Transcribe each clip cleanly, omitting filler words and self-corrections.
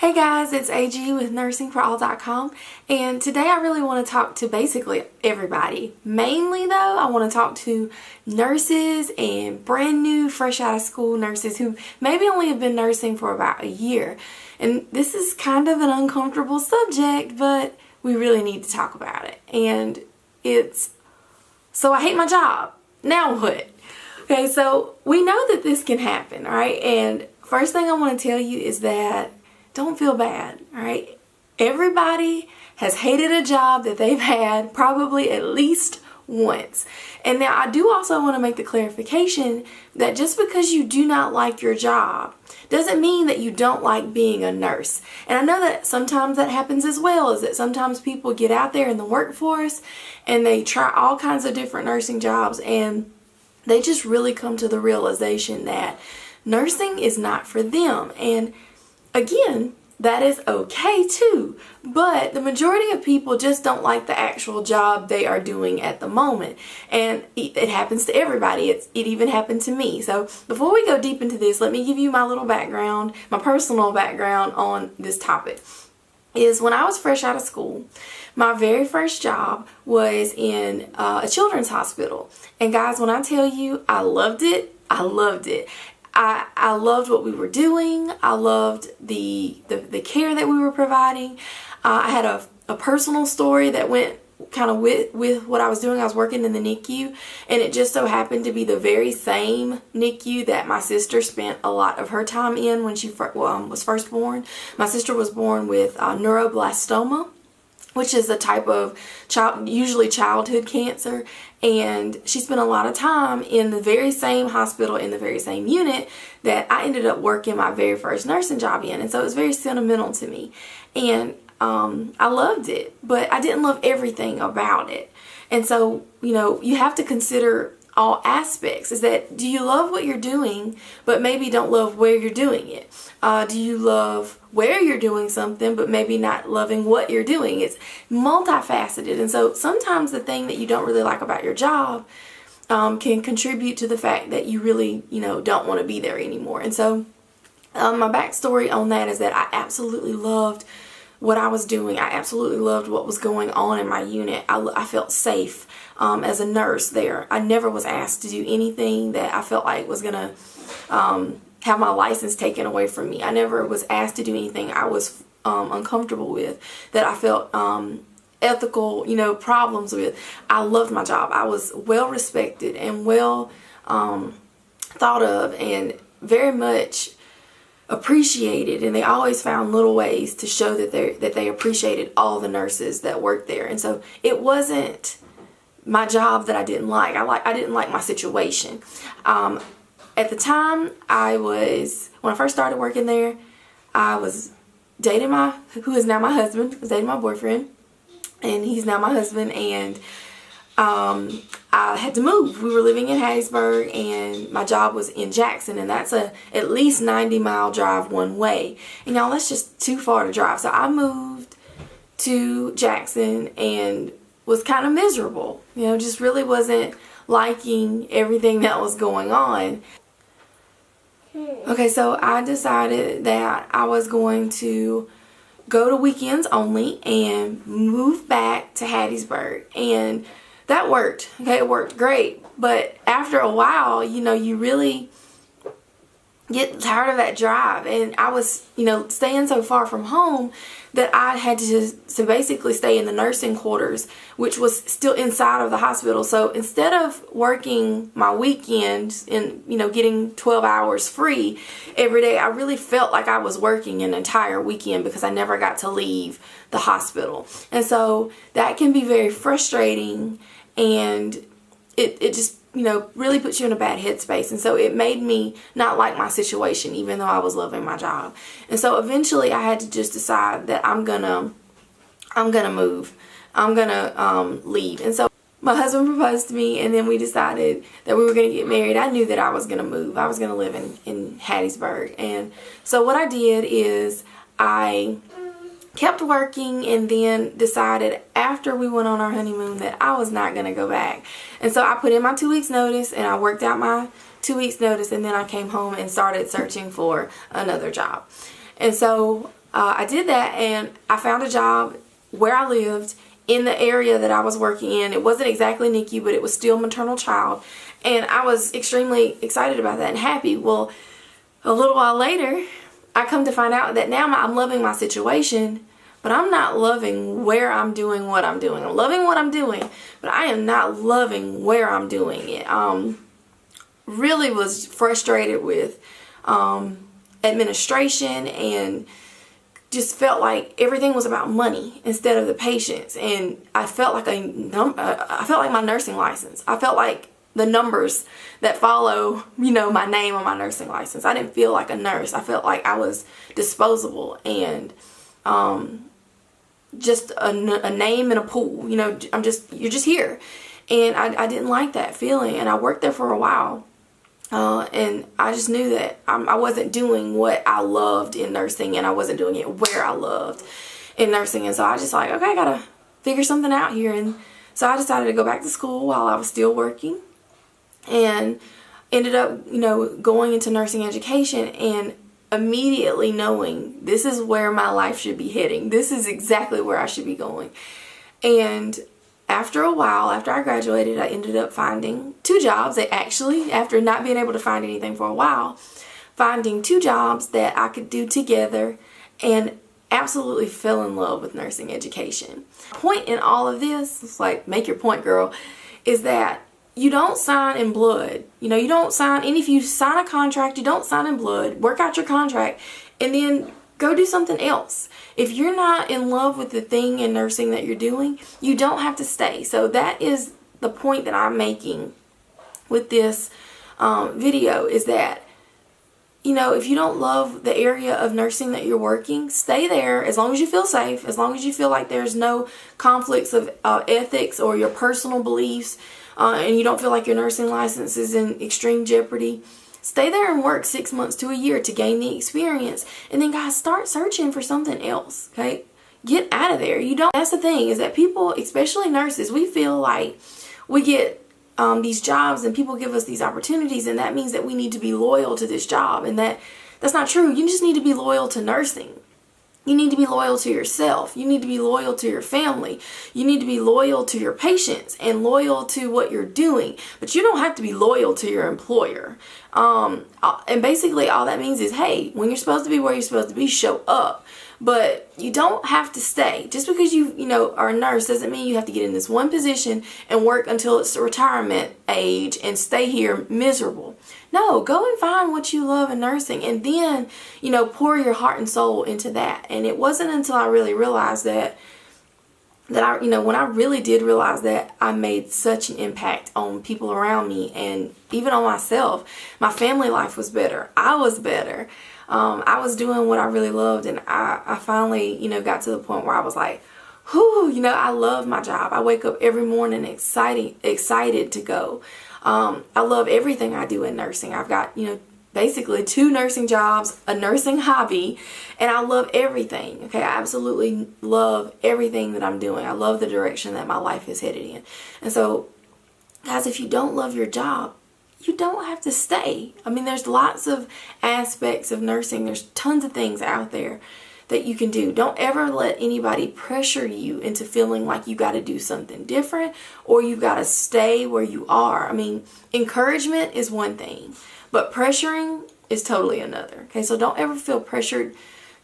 Hey guys, it's AG with nursingforall.com, and today I really want to talk to basically everybody. Mainly though, I want to talk to nurses and brand new, fresh out of school nurses who maybe only have been nursing for about a year. And this is kind of an uncomfortable subject, but we really need to talk about it. And so I hate my job. Now what? Okay, so we know that this can happen, right? And first thing I want to tell you is that don't feel bad, all right? Everybody has hated a job that they've had probably at least once. And now I do also want to make the clarification that just because you do not like your job doesn't mean that you don't like being a nurse. And I know that sometimes that happens as well, is that sometimes people get out there in the workforce and they try all kinds of different nursing jobs and they just really come to the realization that nursing is not for them. And again, that is okay too, but the majority of people just don't like the actual job they are doing at the moment, and it happens to everybody. It even happened to me. So before we go deep into this, let me give you my little background, my personal background on this topic. Is when I was fresh out of school, my very first job was in a children's hospital, and guys, when I tell you I loved it, I loved it. I loved what we were doing. I loved the care that we were providing. I had a personal story that went kind of with what I was doing. I was working in the NICU, and it just so happened to be the very same NICU that my sister spent a lot of her time in when she was first born. My sister was born with neuroblastoma, which is a type of usually childhood cancer, and she spent a lot of time in the very same hospital, in the very same unit that I ended up working my very first nursing job in. And so it was very sentimental to me, and I loved it, but I didn't love everything about it. And so, you know, you have to consider all aspects. Is that, do you love what you're doing but maybe don't love where you're doing it? Do you love where you're doing something but maybe not loving what you're doing? It's multifaceted, and so sometimes the thing that you don't really like about your job can contribute to the fact that you really, don't want to be there anymore. And so my backstory on that is that I absolutely loved what I was doing. I absolutely loved what was going on in my unit. I felt safe as a nurse there. I never was asked to do anything that I felt like was going to have my license taken away from me. I never was asked to do anything I was uncomfortable with, that I felt ethical, problems with. I loved my job. I was well respected and well thought of and very much appreciated, and they always found little ways to show that they appreciated all the nurses that worked there. And so it wasn't my job that I didn't like. I didn't like my situation. At the time, when I first started working there, I was dating who is now my husband. I was dating my boyfriend, and he's now my husband, and I had to move. We were living in Hattiesburg, and my job was in Jackson, and that's at least 90-mile drive one way. And y'all, that's just too far to drive. So I moved to Jackson and was kind of miserable. Just really wasn't liking everything that was going on. Okay, so I decided that I was going to go to weekends only and move back to Hattiesburg, and that worked. Okay, it worked great, but after a while, you really get tired of that drive, and I was, staying so far from home that I had to basically stay in the nursing quarters, which was still inside of the hospital. So instead of working my weekends and, getting 12 hours free every day, I really felt like I was working an entire weekend because I never got to leave the hospital. And so that can be very frustrating, and it just really puts you in a bad headspace. And so it made me not like my situation, even though I was loving my job. And so eventually I had to just decide that I'm gonna move. I'm gonna leave. And so my husband proposed to me, and then we decided that we were gonna get married. I knew that I was gonna move. I was gonna live in Hattiesburg. And so what I did is I kept working, and then decided after we went on our honeymoon that I was not going to go back. And so I put in my 2 weeks notice, and I worked out my 2 weeks notice, and then I came home and started searching for another job. And so I did that, and I found a job where I lived in the area that I was working in. It wasn't exactly NICU, but it was still maternal child, and I was extremely excited about that and happy. Well, a little while later, I come to find out that now I'm loving my situation, but I'm not loving where I'm doing what I'm doing. I'm loving what I'm doing, but I am not loving where I'm doing it. Really was frustrated with administration, and just felt like everything was about money instead of the patients. And I felt like my nursing license. I felt like the numbers that follow, my name on my nursing license. I didn't feel like a nurse. I felt like I was disposable and just a name in a pool. You're just here. And I didn't like that feeling. And I worked there for a while. And I just knew that I wasn't doing what I loved in nursing, and I wasn't doing it where I loved in nursing. And so I just like, okay, I gotta figure something out here. And so I decided to go back to school while I was still working, and ended up, going into nursing education, and immediately knowing this is where my life should be heading. This is exactly where I should be going. And after a while, after I graduated, I ended up finding 2 jobs. After not being able to find anything for a while, finding 2 jobs that I could do together, and absolutely fell in love with nursing education. Point in all of this, it's like, make your point, girl, is that you don't sign in blood. You don't sign, and if you sign a contract, you don't sign in blood. Work out your contract, and then go do something else. If you're not in love with the thing in nursing that you're doing, you don't have to stay. So that is the point that I'm making with this video, is that, if you don't love the area of nursing that you're working, stay there as long as you feel safe, as long as you feel like there's no conflicts of ethics or your personal beliefs, and you don't feel like your nursing license is in extreme jeopardy. Stay there and work 6 months to a year to gain the experience. And then, guys, start searching for something else, okay? Get out of there. That's the thing, is that people, especially nurses, we feel like we get these jobs and people give us these opportunities, and that means that we need to be loyal to this job. And that's not true. You just need to be loyal to nursing. You need to be loyal to yourself. You need to be loyal to your family. You need to be loyal to your patients and loyal to what you're doing. But you don't have to be loyal to your employer. And basically all that means is, hey, when you're supposed to be where you're supposed to be, show up. But you don't have to stay. Just because you are a nurse doesn't mean you have to get in this one position and work until it's retirement age and stay here miserable. No, go and find what you love in nursing, and then, pour your heart and soul into that. And it wasn't until I really realized that when I really did realize that, I made such an impact on people around me and even on myself. My family life was better. I was better. I was doing what I really loved, and I finally, got to the point where I was like, whew, I love my job. I wake up every morning excited to go. I love everything I do in nursing. I've got, basically 2 nursing jobs, a nursing hobby, and I love everything. Okay, I absolutely love everything that I'm doing. I love the direction that my life is headed in. And so, guys, if you don't love your job, you don't have to stay. I mean, there's lots of aspects of nursing. There's tons of things out there that you can do. Don't ever let anybody pressure you into feeling like you got to do something different or you got to stay where you are. I mean, encouragement is one thing, but pressuring is totally another. Okay, so don't ever feel pressured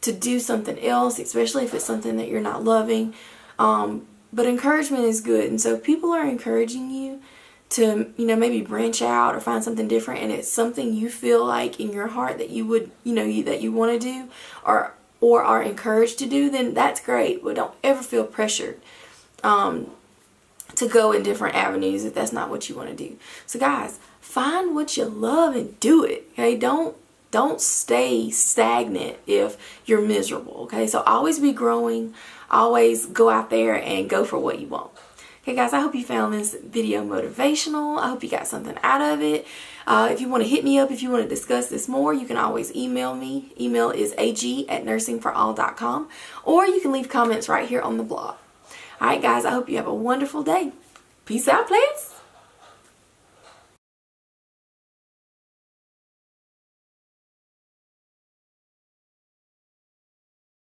to do something else, especially if it's something that you're not loving. But encouragement is good. And so if people are encouraging you to, maybe branch out or find something different, and it's something you feel like in your heart that you would, that you want to do or are encouraged to do, then that's great. But don't ever feel pressured to go in different avenues if that's not what you want to do. So guys, find what you love and do it. Okay, don't stay stagnant if you're miserable. Okay, so always be growing. Always go out there and go for what you want. Okay guys, I hope you found this video motivational. I hope you got something out of it. If you want to hit me up, if you want to discuss this more, you can always email me. Email is ag@nursingforall.com, or you can leave comments right here on the blog. Alright guys, I hope you have a wonderful day. Peace out, please.